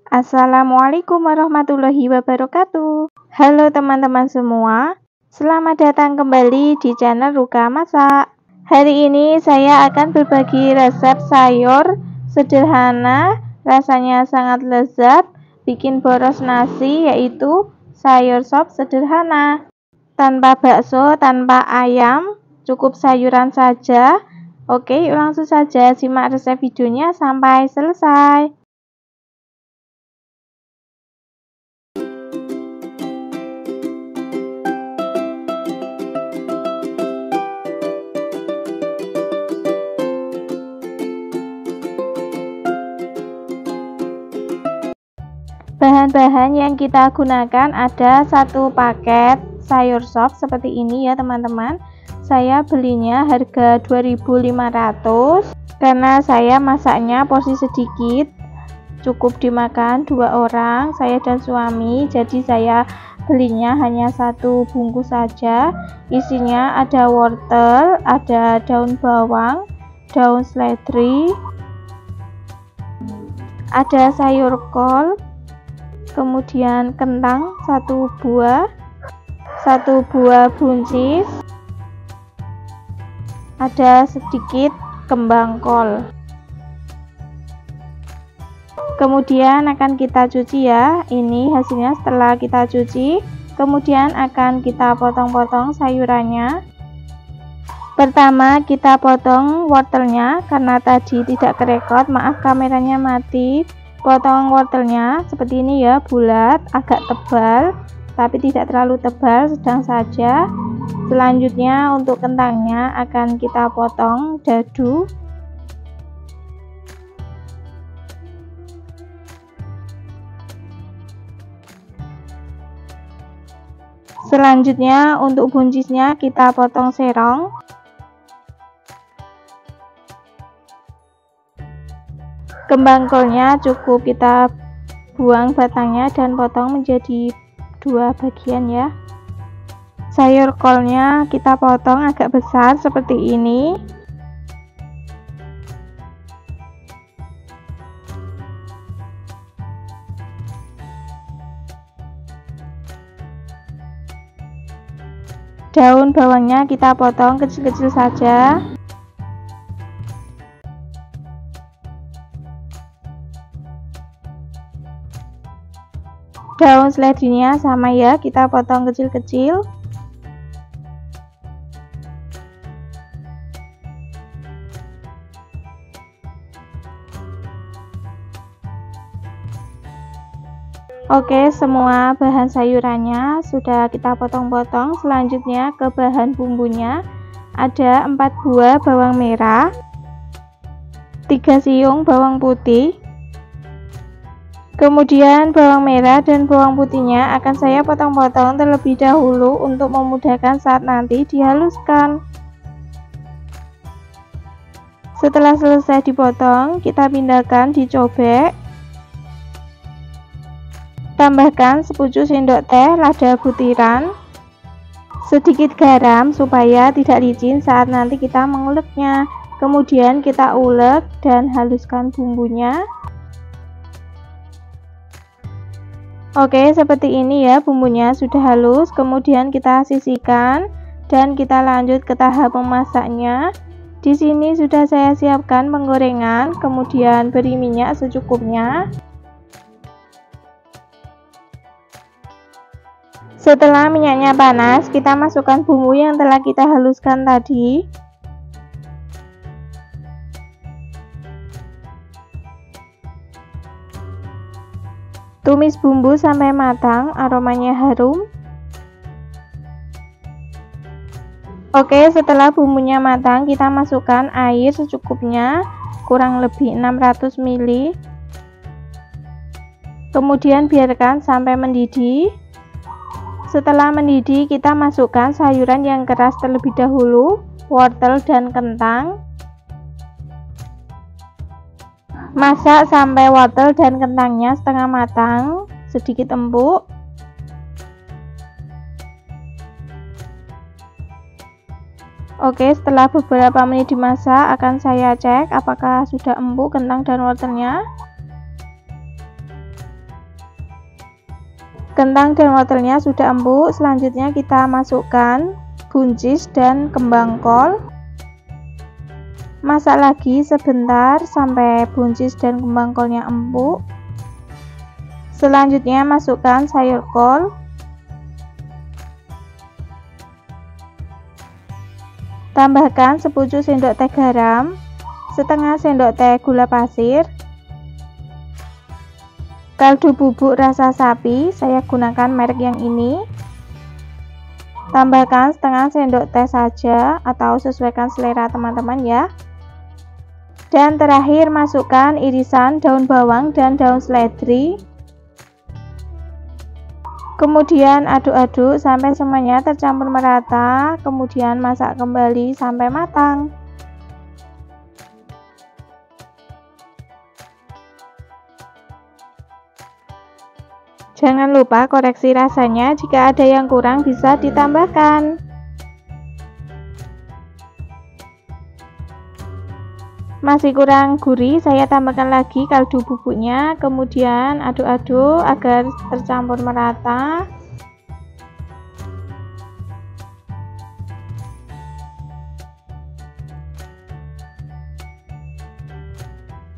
Assalamualaikum warahmatullahi wabarakatuh. Halo teman-teman semua, selamat datang kembali di channel Ruka Masak. Hari ini saya akan berbagi resep sayur sederhana, rasanya sangat lezat, bikin boros nasi, yaitu sayur sop sederhana. Tanpa bakso, tanpa ayam, cukup sayuran saja. Oke, langsung saja simak resep videonya sampai selesai. Bahan-bahan yang kita gunakan ada 1 paket sayur sop seperti ini ya teman-teman. Saya belinya harga 2.500 karena saya masaknya porsi sedikit, cukup dimakan 2 orang, saya dan suami. Jadi saya belinya hanya 1 bungkus saja. Isinya ada wortel, ada daun bawang, daun seledri, ada sayur kol, kemudian kentang 1 buah, 1 buah buncis, ada sedikit kembang kol. Kemudian akan kita cuci ya. Ini hasilnya setelah kita cuci. Kemudian akan kita potong-potong sayurannya. Pertama kita potong wortelnya karena tadi tidak kerekot, maaf kameranya mati. Potong wortelnya seperti ini ya, bulat, agak tebal tapi tidak terlalu tebal, sedang saja. Selanjutnya untuk kentangnya akan kita potong dadu. Selanjutnya untuk buncisnya kita potong serong. Kembang kolnya cukup kita buang batangnya dan potong menjadi 2 bagian ya. Sayur kolnya kita potong agak besar seperti ini. Daun bawangnya kita potong kecil-kecil saja. Daun seledrinya sama ya, kita potong kecil-kecil. Oke, semua bahan sayurannya sudah kita potong-potong. Selanjutnya ke bahan bumbunya. Ada 4 buah bawang merah, 3 siung bawang putih. Kemudian bawang merah dan bawang putihnya akan saya potong-potong terlebih dahulu untuk memudahkan saat nanti dihaluskan. Setelah selesai dipotong, kita pindahkan dicobek. Tambahkan sepucuk sendok teh lada butiran, sedikit garam supaya tidak licin saat nanti kita menguleknya. Kemudian kita ulek dan haluskan bumbunya. Oke, seperti ini ya, bumbunya sudah halus. Kemudian kita sisihkan dan kita lanjut ke tahap memasaknya. Di sini sudah saya siapkan penggorengan, kemudian beri minyak secukupnya. Setelah minyaknya panas, kita masukkan bumbu yang telah kita haluskan tadi. Tumis bumbu sampai matang, aromanya harum. Oke, setelah bumbunya matang, kita masukkan air secukupnya, kurang lebih 600 ml. Kemudian biarkan sampai mendidih. Setelah mendidih, kita masukkan sayuran yang keras terlebih dahulu, wortel dan kentang. Masak sampai wortel dan kentangnya setengah matang, sedikit empuk. Oke, setelah beberapa menit dimasak akan saya cek apakah sudah empuk kentang dan wortelnya. kentang dan wortelnya sudah empuk, selanjutnya kita masukkan buncis dan kembang kol. Masak lagi sebentar sampai buncis dan kembang kolnya empuk. Selanjutnya masukkan sayur kol. Tambahkan sepucuk sendok teh garam, setengah sendok teh gula pasir, kaldu bubuk rasa sapi, saya gunakan merek yang ini. Tambahkan setengah sendok teh saja atau sesuaikan selera teman-teman ya. Dan terakhir masukkan irisan daun bawang dan daun seledri. Kemudian aduk-aduk sampai semuanya tercampur merata, kemudian masak kembali sampai matang. Jangan lupa koreksi rasanya, jika ada yang kurang bisa ditambahkan. Masih kurang gurih, saya tambahkan lagi kaldu bubuknya, kemudian aduk-aduk agar tercampur merata.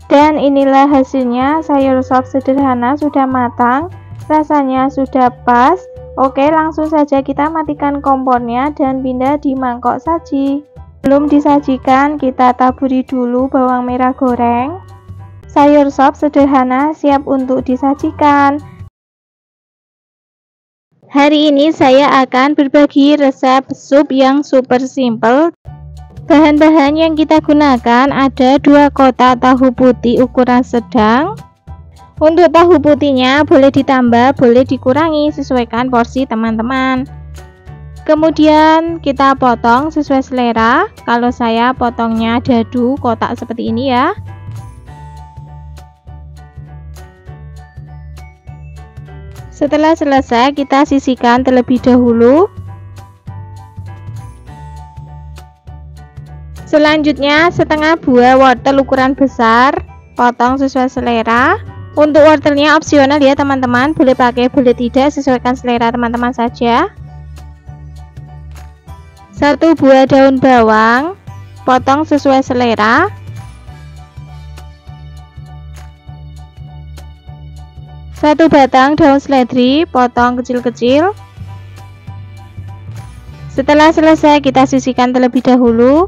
Dan inilah hasilnya, sayur sop sederhana sudah matang, rasanya sudah pas. Oke, langsung saja kita matikan kompornya dan pindah di mangkok saji. Belum disajikan, kita taburi dulu bawang merah goreng. Sayur sop sederhana siap untuk disajikan. Hari ini saya akan berbagi resep sup yang super simple. Bahan-bahan yang kita gunakan ada 2 kotak tahu putih ukuran sedang. Untuk tahu putihnya boleh ditambah, boleh dikurangi, sesuaikan porsi teman-teman. Kemudian kita potong sesuai selera. Kalau saya potongnya dadu kotak seperti ini ya. Setelah selesai kita sisihkan terlebih dahulu. Selanjutnya setengah buah wortel ukuran besar, potong sesuai selera. Untuk wortelnya opsional ya teman-teman, boleh pakai boleh tidak, sesuaikan selera teman-teman saja. 1 buah daun bawang, potong sesuai selera. 1 batang daun seledri, potong kecil-kecil. Setelah selesai kita sisihkan terlebih dahulu.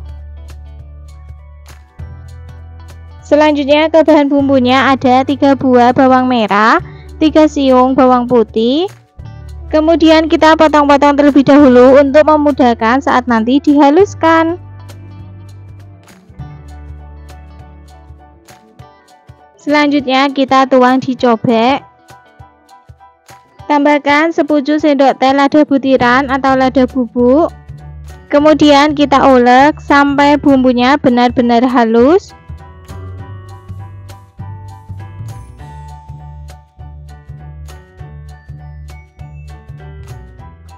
Selanjutnya ke bahan bumbunya ada 3 buah bawang merah, 3 siung bawang putih. Kemudian kita potong-potong terlebih dahulu untuk memudahkan saat nanti dihaluskan. Selanjutnya kita tuang di cobek. Tambahkan sepucuk sendok teh lada butiran atau lada bubuk. Kemudian kita ulek sampai bumbunya benar-benar halus.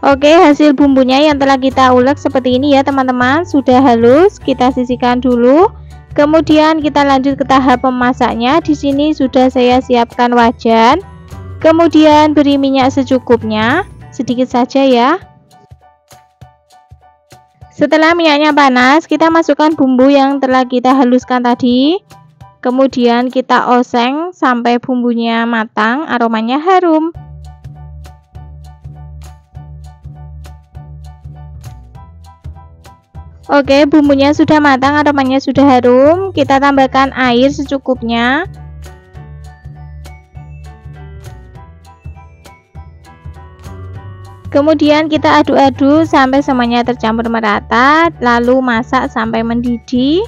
Oke, hasil bumbunya yang telah kita ulek seperti ini ya teman-teman, sudah halus. Kita sisihkan dulu. Kemudian kita lanjut ke tahap memasaknya. Di sini sudah saya siapkan wajan. Kemudian beri minyak secukupnya, sedikit saja ya. Setelah minyaknya panas, kita masukkan bumbu yang telah kita haluskan tadi. Kemudian kita oseng sampai bumbunya matang, aromanya harum. Oke, bumbunya sudah matang, aromanya sudah harum. Kita tambahkan air secukupnya. Kemudian kita aduk-aduk sampai semuanya tercampur merata, lalu masak sampai mendidih.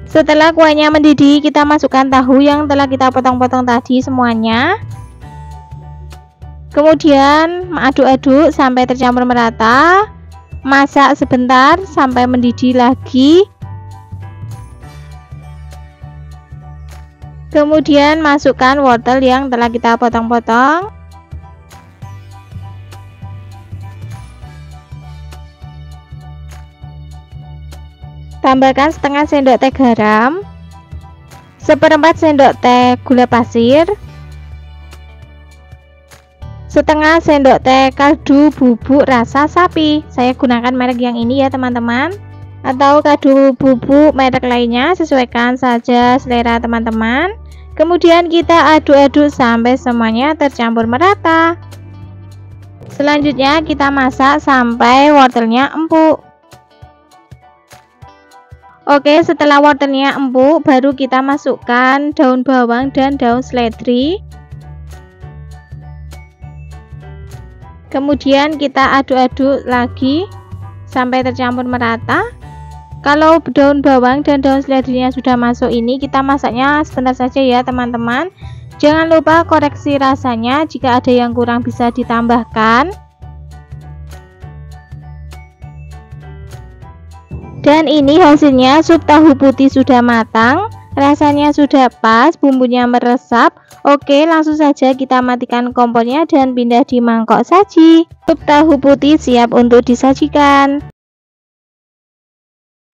Setelah kuahnya mendidih, kita masukkan tahu yang telah kita potong-potong tadi semuanya. Kemudian aduk-aduk sampai tercampur merata. Masak sebentar sampai mendidih lagi. Kemudian masukkan wortel yang telah kita potong-potong. Tambahkan setengah sendok teh garam, 1/4 sendok teh gula pasir, setengah sendok teh kaldu bubuk rasa sapi. Saya gunakan merek yang ini ya teman-teman, atau kaldu bubuk merek lainnya, sesuaikan saja selera teman-teman. Kemudian kita aduk-aduk sampai semuanya tercampur merata. Selanjutnya kita masak sampai wortelnya empuk. Oke, setelah wortelnya empuk, baru kita masukkan daun bawang dan daun seledri. Kemudian kita aduk-aduk lagi sampai tercampur merata. Kalau daun bawang dan daun seledrinya sudah masuk ini, kita masaknya sebentar saja ya teman-teman. Jangan lupa koreksi rasanya, jika ada yang kurang bisa ditambahkan. Dan ini hasilnya, sup tahu putih sudah matang, rasanya sudah pas, bumbunya meresap. Oke, langsung saja kita matikan kompornya dan pindah di mangkok saji. Sup tahu putih siap untuk disajikan.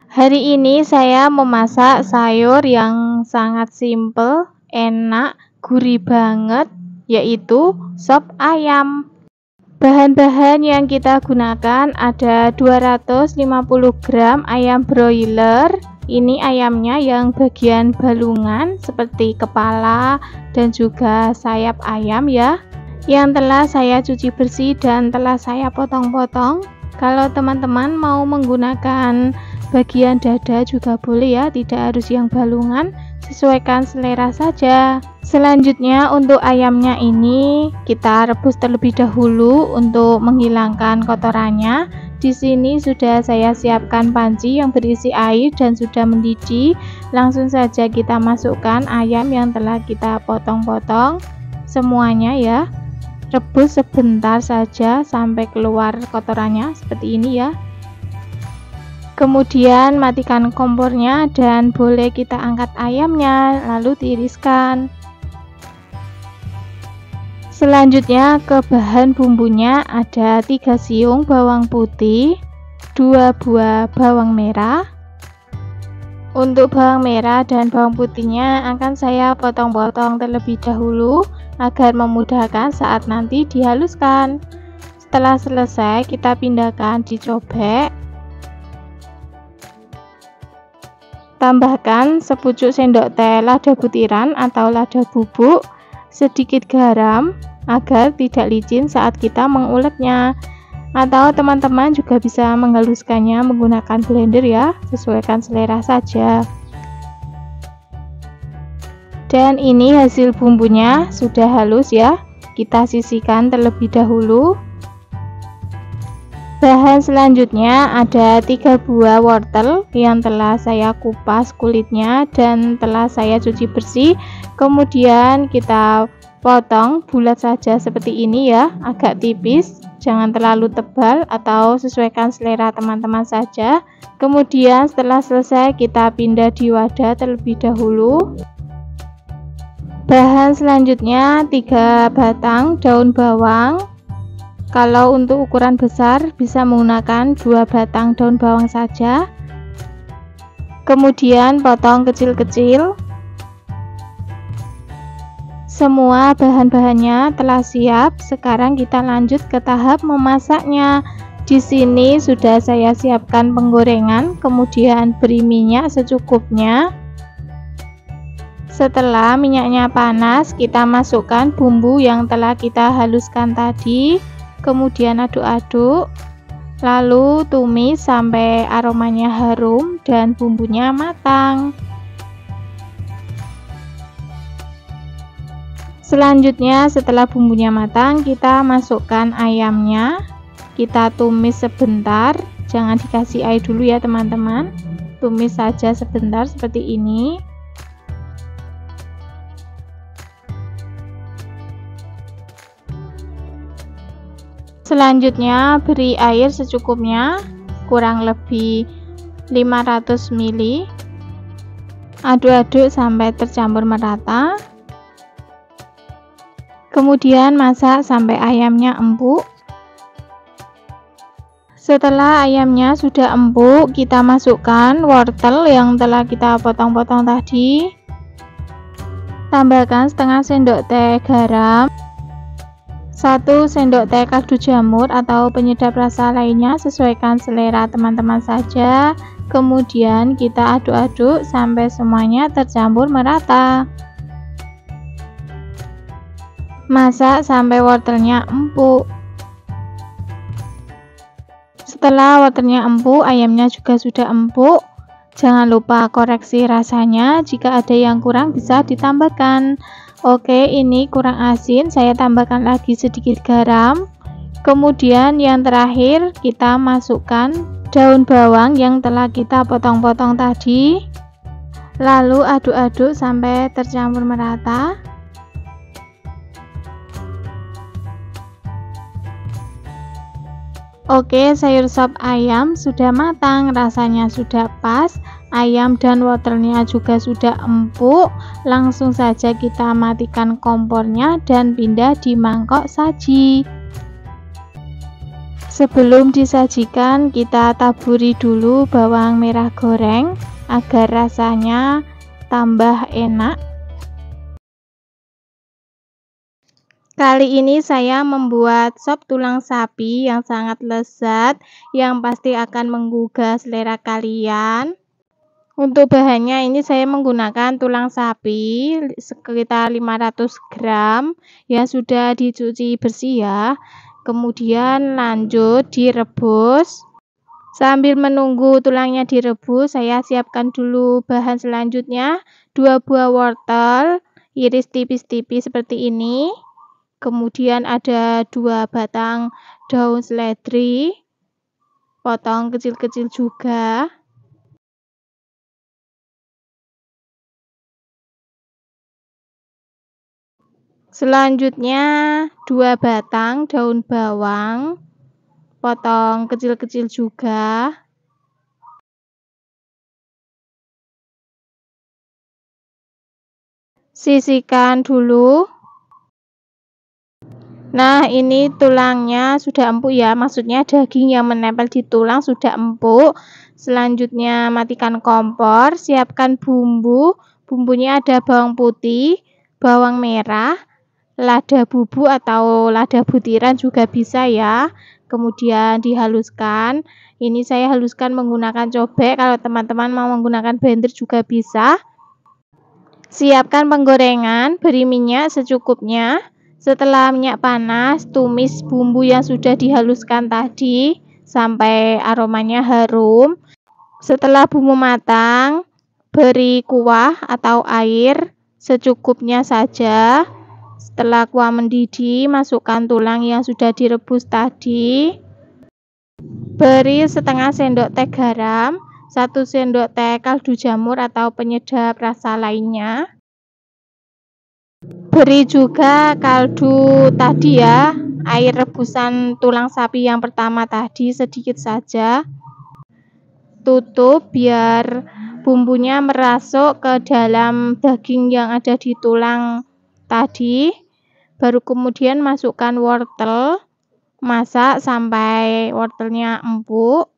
Hari ini saya memasak sayur yang sangat simple, enak, gurih banget, yaitu sop ayam. Bahan-bahan yang kita gunakan ada 250 gram ayam broiler. Ini ayamnya yang bagian balungan seperti kepala dan juga sayap ayam ya, yang telah saya cuci bersih dan telah saya potong-potong. Kalau teman-teman mau menggunakan bagian dada juga boleh ya, tidak harus yang balungan, sesuaikan selera saja. Selanjutnya untuk ayamnya ini kita rebus terlebih dahulu untuk menghilangkan kotorannya. Di sini sudah saya siapkan panci yang berisi air dan sudah mendidih. Langsung saja kita masukkan ayam yang telah kita potong-potong semuanya ya. Rebus sebentar saja sampai keluar kotorannya seperti ini ya. Kemudian matikan kompornya dan boleh kita angkat ayamnya lalu tiriskan. Selanjutnya ke bahan bumbunya ada 3 siung bawang putih, 2 buah bawang merah. Untuk bawang merah dan bawang putihnya akan saya potong-potong terlebih dahulu agar memudahkan saat nanti dihaluskan. Setelah selesai kita pindahkan di cobek. Tambahkan sepucuk sendok teh lada butiran atau lada bubuk, sedikit garam agar tidak licin saat kita menguleknya, atau teman-teman juga bisa menghaluskannya menggunakan blender ya, sesuaikan selera saja. Dan ini hasil bumbunya sudah halus ya, kita sisihkan terlebih dahulu. Bahan selanjutnya ada 3 buah wortel yang telah saya kupas kulitnya dan telah saya cuci bersih. Kemudian kita potong bulat saja seperti ini ya, agak tipis, jangan terlalu tebal atau sesuaikan selera teman-teman saja. Kemudian setelah selesai kita pindah di wadah terlebih dahulu. Bahan selanjutnya 3 batang daun bawang. Kalau untuk ukuran besar bisa menggunakan 2 batang daun bawang saja. Kemudian potong kecil-kecil. Semua bahan-bahannya telah siap. Sekarang kita lanjut ke tahap memasaknya. Di sini sudah saya siapkan penggorengan, kemudian beri minyak secukupnya. Setelah minyaknya panas, kita masukkan bumbu yang telah kita haluskan tadi. Kemudian aduk-aduk, lalu tumis sampai aromanya harum dan bumbunya matang. Selanjutnya setelah bumbunya matang, kita masukkan ayamnya, kita tumis sebentar, jangan dikasih air dulu ya teman-teman, tumis saja sebentar seperti ini. Selanjutnya beri air secukupnya, kurang lebih 500 ml. Aduk-aduk sampai tercampur merata. Kemudian masak sampai ayamnya empuk. Setelah ayamnya sudah empuk, kita masukkan wortel yang telah kita potong-potong tadi. Tambahkan setengah sendok teh garam. 1 sendok teh kaldu jamur atau penyedap rasa lainnya, sesuaikan selera teman-teman saja. Kemudian kita aduk-aduk sampai semuanya tercampur merata. Masak sampai wortelnya empuk. Setelah wortelnya empuk, ayamnya juga sudah empuk. Jangan lupa koreksi rasanya, jika ada yang kurang bisa ditambahkan. Oke, ini kurang asin, saya tambahkan lagi sedikit garam. Kemudian yang terakhir kita masukkan daun bawang yang telah kita potong-potong tadi. Lalu aduk-aduk sampai tercampur merata. Oke, sayur sop ayam sudah matang, rasanya sudah pas. Ayam dan wortelnya juga sudah empuk. Langsung saja kita matikan kompornya dan pindah di mangkok saji. Sebelum disajikan, kita taburi dulu bawang merah goreng agar rasanya tambah enak. Kali ini saya membuat sop tulang sapi yang sangat lezat, yang pasti akan menggugah selera kalian. Untuk bahannya ini saya menggunakan tulang sapi sekitar 500 gram yang sudah dicuci bersih ya. Kemudian lanjut direbus. Sambil menunggu tulangnya direbus, saya siapkan dulu bahan selanjutnya. 2 buah wortel, iris tipis-tipis seperti ini. Kemudian ada 2 batang daun seledri, potong kecil-kecil juga. Selanjutnya 2 batang daun bawang, potong kecil-kecil juga. Sisihkan dulu. Nah, ini tulangnya sudah empuk ya, maksudnya daging yang menempel di tulang sudah empuk. Selanjutnya matikan kompor, siapkan bumbu. Bumbunya ada bawang putih, bawang merah, lada bubuk atau lada butiran juga bisa ya. Kemudian dihaluskan. Ini saya haluskan menggunakan cobek, kalau teman-teman mau menggunakan blender juga bisa. Siapkan penggorengan, beri minyak secukupnya. Setelah minyak panas, tumis bumbu yang sudah dihaluskan tadi sampai aromanya harum. Setelah bumbu matang, beri kuah atau air secukupnya saja. Setelah kuah mendidih, masukkan tulang yang sudah direbus tadi. Beri setengah sendok teh garam, 1 sendok teh kaldu jamur atau penyedap rasa lainnya. Beri juga kaldu tadi ya, air rebusan tulang sapi yang pertama tadi sedikit saja. Tutup biar bumbunya merasuk ke dalam daging yang ada di tulang tadi. Baru kemudian masukkan wortel, masak sampai wortelnya empuk.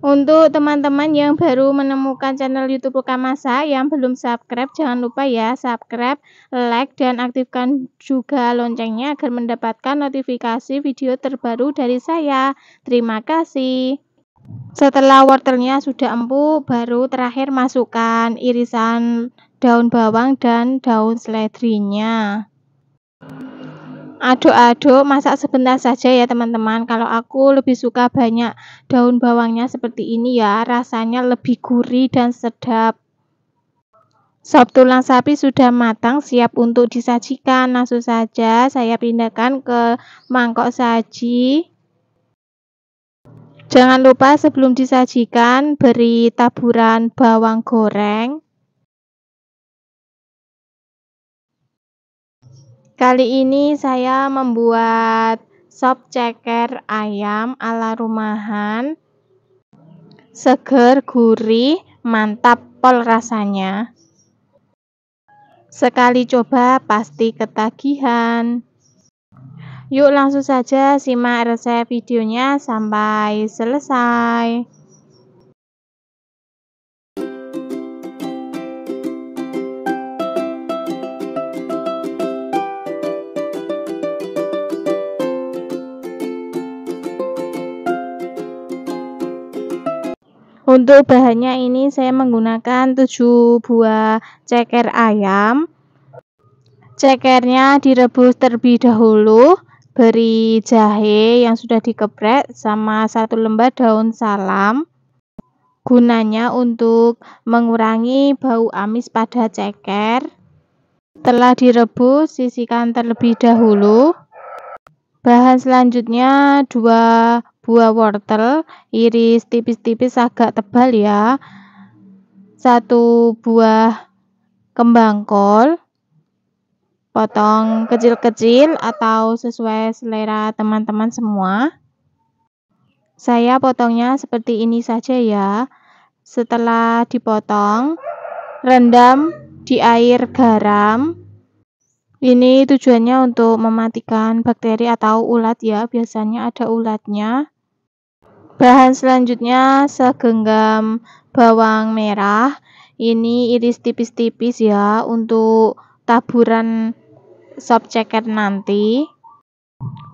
Untuk teman-teman yang baru menemukan channel YouTube Ruka Masak yang belum subscribe, jangan lupa ya subscribe, like, dan aktifkan juga loncengnya agar mendapatkan notifikasi video terbaru dari saya. Terima kasih. Setelah wortelnya sudah empuk, baru terakhir masukkan irisan daun bawang dan daun seledrinya. Aduk-aduk, masak sebentar saja ya teman-teman. Kalau aku lebih suka banyak daun bawangnya seperti ini ya, rasanya lebih gurih dan sedap. Sop tulang sapi sudah matang, siap untuk disajikan. Langsung saja saya pindahkan ke mangkok saji. Jangan lupa sebelum disajikan beri taburan bawang goreng. Kali ini saya membuat sop ceker ayam ala rumahan. Seger, gurih, mantap pol rasanya. Sekali coba pasti ketagihan. Yuk langsung saja simak resep videonya sampai selesai. Untuk bahannya ini saya menggunakan 7 buah ceker ayam. Cekernya direbus terlebih dahulu, beri jahe yang sudah dikeprek sama 1 lembar daun salam. Gunanya untuk mengurangi bau amis pada ceker. Setelah direbus, sisihkan terlebih dahulu. Bahan selanjutnya 2 buah wortel, iris tipis-tipis agak tebal ya. 1 buah kembang kol, potong kecil-kecil atau sesuai selera teman-teman semua. Saya potongnya seperti ini saja ya. Setelah dipotong, rendam di air garam. Ini tujuannya untuk mematikan bakteri atau ulat ya, biasanya ada ulatnya. Bahan selanjutnya segenggam bawang merah. Ini iris tipis-tipis ya untuk taburan sop ceker nanti.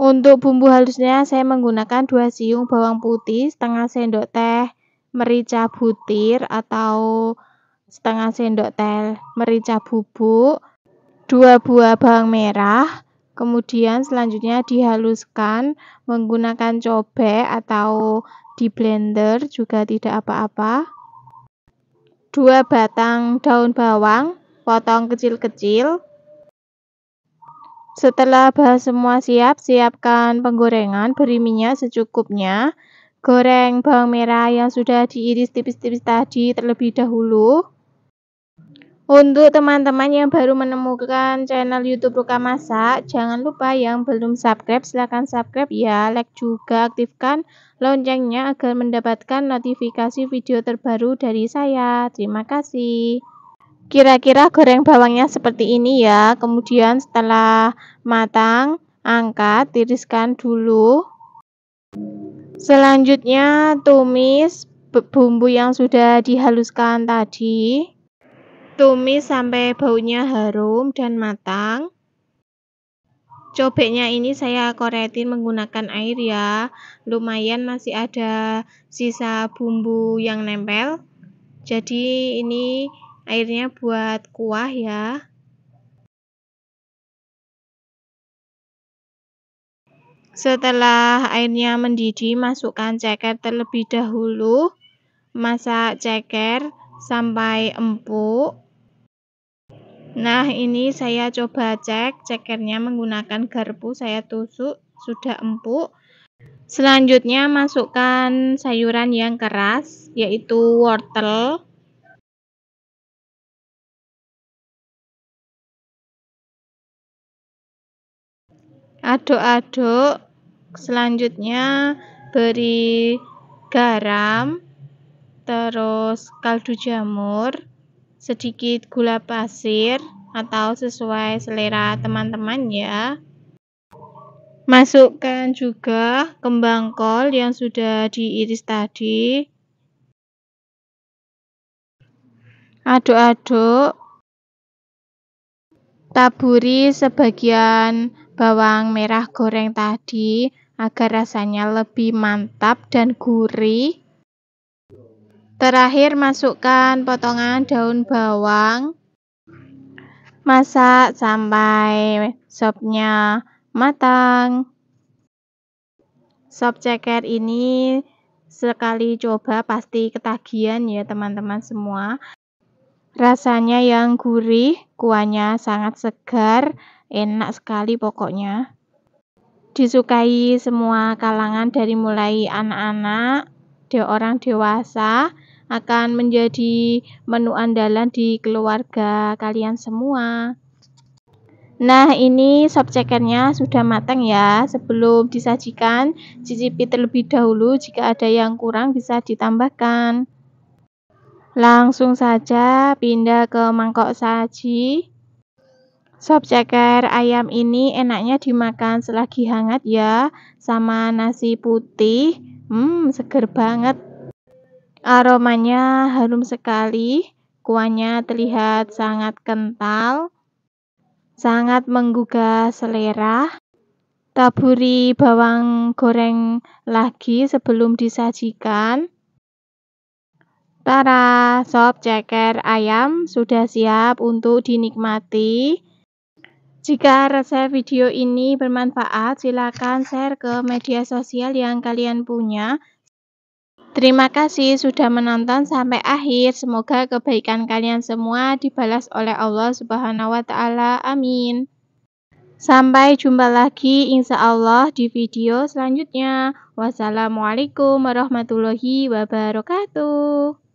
Untuk bumbu halusnya saya menggunakan 2 siung bawang putih, setengah sendok teh merica butir atau setengah sendok teh merica bubuk, 2 buah bawang merah. Kemudian selanjutnya dihaluskan menggunakan cobek atau di blender juga tidak apa-apa. 2 batang daun bawang, potong kecil-kecil. Setelah bahan semua siap, siapkan penggorengan, beri minyak secukupnya. Goreng bawang merah yang sudah diiris tipis-tipis tadi terlebih dahulu. Untuk teman-teman yang baru menemukan channel YouTube Ruka Masak, jangan lupa yang belum subscribe, silahkan subscribe ya, like juga, aktifkan loncengnya agar mendapatkan notifikasi video terbaru dari saya. Terima kasih. Kira-kira goreng bawangnya seperti ini ya. Kemudian setelah matang, angkat, tiriskan dulu. Selanjutnya tumis bumbu yang sudah dihaluskan tadi. Tumis sampai baunya harum dan matang. Cobeknya ini saya koretin menggunakan air ya. Lumayan masih ada sisa bumbu yang nempel. Jadi ini airnya buat kuah ya. Setelah airnya mendidih, masukkan ceker terlebih dahulu. Masak ceker sampai empuk. Nah, ini saya coba cek cekernya menggunakan garpu, saya tusuk, sudah empuk. Selanjutnya masukkan sayuran yang keras, yaitu wortel. Aduk-aduk. Selanjutnya beri garam, terus kaldu jamur, sedikit gula pasir atau sesuai selera teman-teman ya. Masukkan juga kembang kol yang sudah diiris tadi. Aduk-aduk. Taburi sebagian bawang merah goreng tadi agar rasanya lebih mantap dan gurih. Terakhir masukkan potongan daun bawang. Masak sampai sopnya matang. Sop ceker ini sekali coba pasti ketagihan ya teman-teman semua. Rasanya yang gurih, kuahnya sangat segar, enak sekali pokoknya. Disukai semua kalangan dari mulai anak-anak, orang dewasa, akan menjadi menu andalan di keluarga kalian semua. Nah, ini sop cekernya sudah matang ya. Sebelum disajikan, cicipi terlebih dahulu. Jika ada yang kurang bisa ditambahkan. Langsung saja pindah ke mangkok saji. Sop ceker ayam ini enaknya dimakan selagi hangat ya, sama nasi putih. Seger banget. Aromanya harum sekali, kuahnya terlihat sangat kental, sangat menggugah selera. Taburi bawang goreng lagi sebelum disajikan. Tara, sop ceker ayam sudah siap untuk dinikmati. Jika resep video ini bermanfaat, silakan share ke media sosial yang kalian punya. Terima kasih sudah menonton sampai akhir. Semoga kebaikan kalian semua dibalas oleh Allah Subhanahu wa Ta'ala. Amin. Sampai jumpa lagi insya Allah di video selanjutnya. Wassalamualaikum warahmatullahi wabarakatuh.